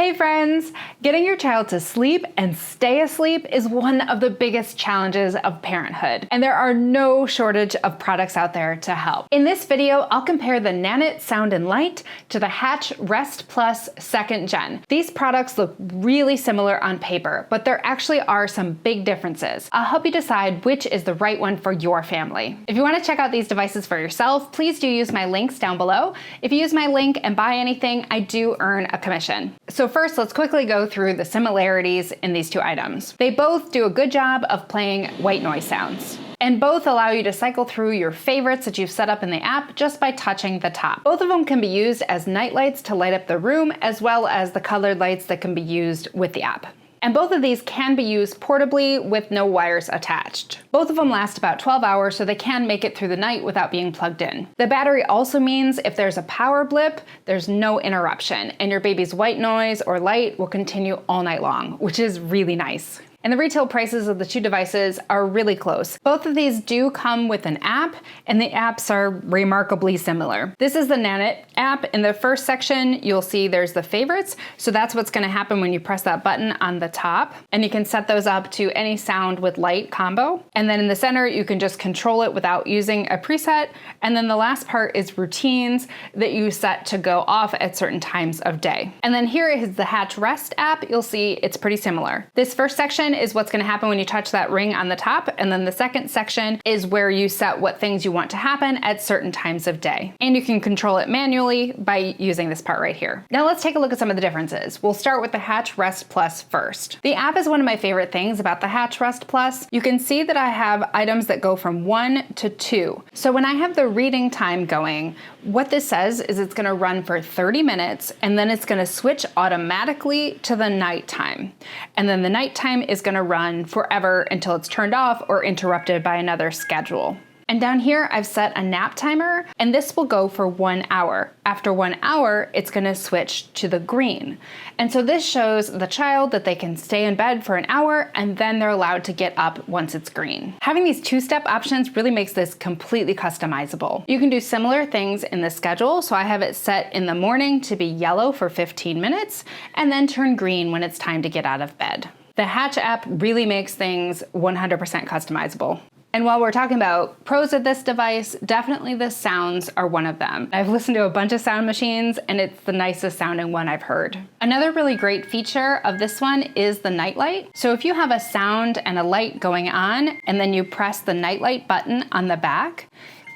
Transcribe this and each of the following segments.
Hey friends! Getting your child to sleep and stay asleep is one of the biggest challenges of parenthood, and there are no shortage of products out there to help. In this video, I'll compare the Nanit Sound Light to the Hatch Rest Plus 2nd Gen. These products look really similar on paper, but there actually are some big differences. I'll help you decide which is the right one for your family. If you want to check out these devices for yourself, please do use my links down below. If you use my link and buy anything, I do earn a commission. So first, let's quickly go through the similarities in these two items. They both do a good job of playing white noise sounds, and both allow you to cycle through your favorites that you've set up in the app just by touching the top. Both of them can be used as night lights to light up the room, as well as the colored lights that can be used with the app. And both of these can be used portably with no wires attached. Both of them last about 12 hours, so they can make it through the night without being plugged in. The battery also means if there's a power blip, there's no interruption, and your baby's white noise or light will continue all night long, which is really nice. And the retail prices of the two devices are really close. Both of these do come with an app, and the apps are remarkably similar. This is the Nanit app. In the first section, you'll see there's the favorites. So that's what's gonna happen when you press that button on the top. And you can set those up to any sound with light combo. And then in the center, you can just control it without using a preset. And then the last part is routines that you set to go off at certain times of day. And then here is the Hatch Rest app. You'll see it's pretty similar. This first section is what's going to happen when you touch that ring on the top, and then the second section is where you set what things you want to happen at certain times of day. And you can control it manually by using this part right here. Now let's take a look at some of the differences. We'll start with the Hatch Rest Plus first. The app is one of my favorite things about the Hatch Rest Plus. You can see that I have items that go from 1 to 2. So when I have the reading time going, what this says is it's going to run for 30 minutes, and then it's going to switch automatically to the nighttime. And then the nighttime is going to run forever until it's turned off or interrupted by another schedule. And down here, I've set a nap timer, and this will go for 1 hour. After 1 hour, it's gonna switch to the green. And so this shows the child that they can stay in bed for an hour, and then they're allowed to get up once it's green. Having these two-step options really makes this completely customizable. You can do similar things in the schedule, so I have it set in the morning to be yellow for 15 minutes, and then turn green when it's time to get out of bed. The Hatch app really makes things 100% customizable. And while we're talking about pros of this device, definitely the sounds are one of them. I've listened to a bunch of sound machines, and it's the nicest sounding one I've heard. Another really great feature of this one is the night light. So if you have a sound and a light going on, and then you press the night light button on the back,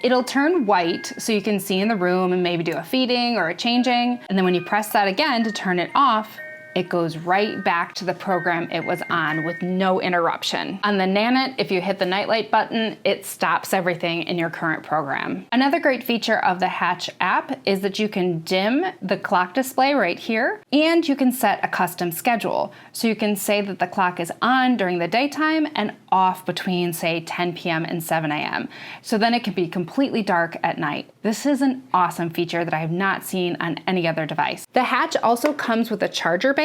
it'll turn white so you can see in the room and maybe do a feeding or a changing. And then when you press that again to turn it off, it goes right back to the program it was on with no interruption. On the Nanit, if you hit the nightlight button, it stops everything in your current program. Another great feature of the Hatch app is that you can dim the clock display right here, and you can set a custom schedule. So you can say that the clock is on during the daytime and off between, say, 10 p.m. and 7 a.m. So then it can be completely dark at night. This is an awesome feature that I have not seen on any other device. The Hatch also comes with a charger base.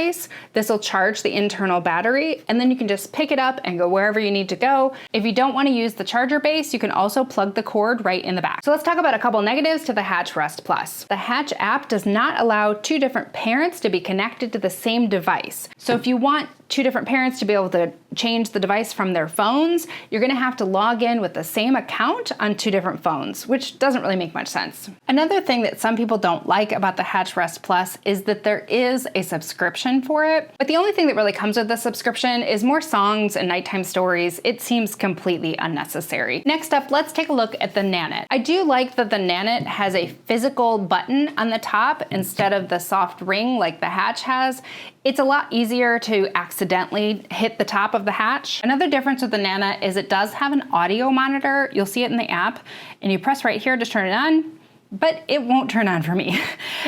This will charge the internal battery, and then you can just pick it up and go wherever you need to go. If you don't want to use the charger base, you can also plug the cord right in the back. So let's talk about a couple negatives to the Hatch Rest Plus. The Hatch app does not allow two different parents to be connected to the same device. So if you want two different parents to be able to change the device from their phones, you're gonna have to log in with the same account on two different phones, which doesn't really make much sense. Another thing that some people don't like about the Hatch Rest Plus is that there is a subscription for it, but the only thing that really comes with the subscription is more songs and nighttime stories. It seems completely unnecessary. Next up, let's take a look at the Nanit. I do like that the Nanit has a physical button on the top instead of the soft ring like the Hatch has. It's a lot easier to accidentally hit the top of the Hatch. Another difference with the Nanit is it does have an audio monitor. You'll see it in the app, and you press right here to turn it on, but it won't turn on for me.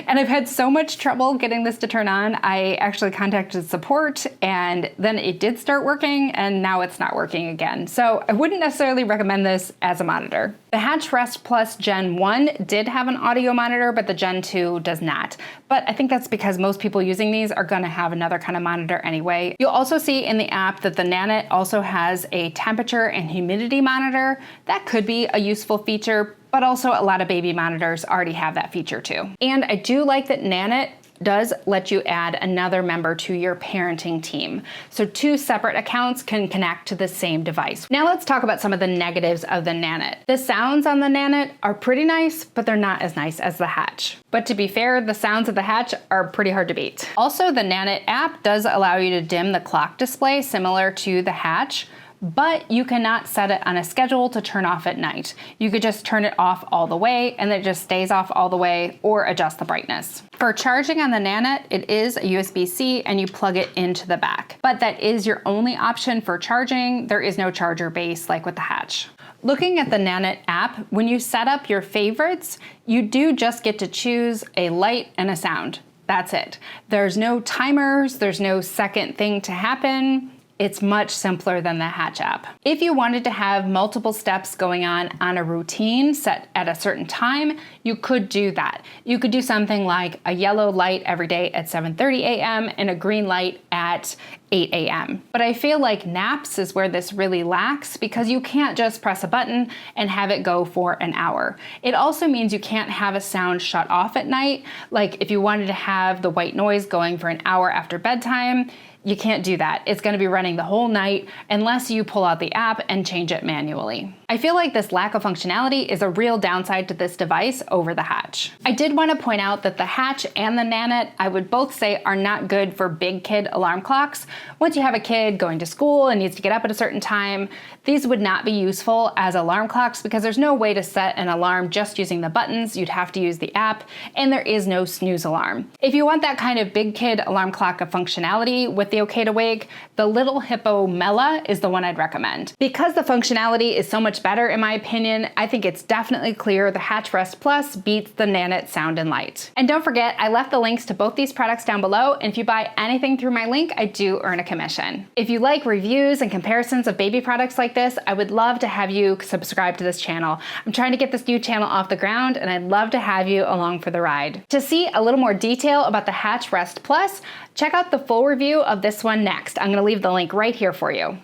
And I've had so much trouble getting this to turn on. I actually contacted support, and then it did start working, and now it's not working again. So I wouldn't necessarily recommend this as a monitor. The Hatch Rest Plus Gen 1 did have an audio monitor, but the Gen 2 does not. But I think that's because most people using these are gonna have another kind of monitor anyway. You'll also see in the app that the Nanit also has a temperature and humidity monitor. That could be a useful feature, but also a lot of baby monitors already have that feature too. And I do like that Nanit does let you add another member to your parenting team. So 2 separate accounts can connect to the same device. Now let's talk about some of the negatives of the Nanit. The sounds on the Nanit are pretty nice, but they're not as nice as the Hatch. But to be fair, the sounds of the Hatch are pretty hard to beat. Also, the Nanit app does allow you to dim the clock display similar to the Hatch, but you cannot set it on a schedule to turn off at night. You could just turn it off all the way and it just stays off all the way, or adjust the brightness. For charging on the Nanit, it is a USB-C and you plug it into the back. But that is your only option for charging. There is no charger base like with the Hatch. Looking at the Nanit app, when you set up your favorites, you do just get to choose a light and a sound. That's it. There's no timers, there's no second thing to happen. It's much simpler than the Hatch app. If you wanted to have multiple steps going on a routine set at a certain time, you could do that. You could do something like a yellow light every day at 7:30 a.m. and a green light at 8 a.m. But I feel like naps is where this really lacks, because you can't just press a button and have it go for an hour. It also means you can't have a sound shut off at night. Like if you wanted to have the white noise going for an hour after bedtime, you can't do that. It's going to be running the whole night unless you pull out the app and change it manually. I feel like this lack of functionality is a real downside to this device over the Hatch. I did want to point out that the Hatch and the Nanit, I would both say, are not good for big kid alarm clocks. Once you have a kid going to school and needs to get up at a certain time, these would not be useful as alarm clocks because there's no way to set an alarm just using the buttons. You'd have to use the app, and there is no snooze alarm. If you want that kind of big kid alarm clock of functionality with the OK to Wake, the Little Hippo Mela is the one I'd recommend. Because the functionality is so much better in my opinion, I think it's definitely clear the Hatch Rest Plus beats the Nanit Sound and Light. And don't forget, I left the links to both these products down below, and if you buy anything through my link, I do earn a commission. If you like reviews and comparisons of baby products like this, I would love to have you subscribe to this channel. I'm trying to get this new channel off the ground, and I'd love to have you along for the ride. To see a little more detail about the Hatch Rest Plus, check out the full review of this one next. I'm going to leave the link right here for you.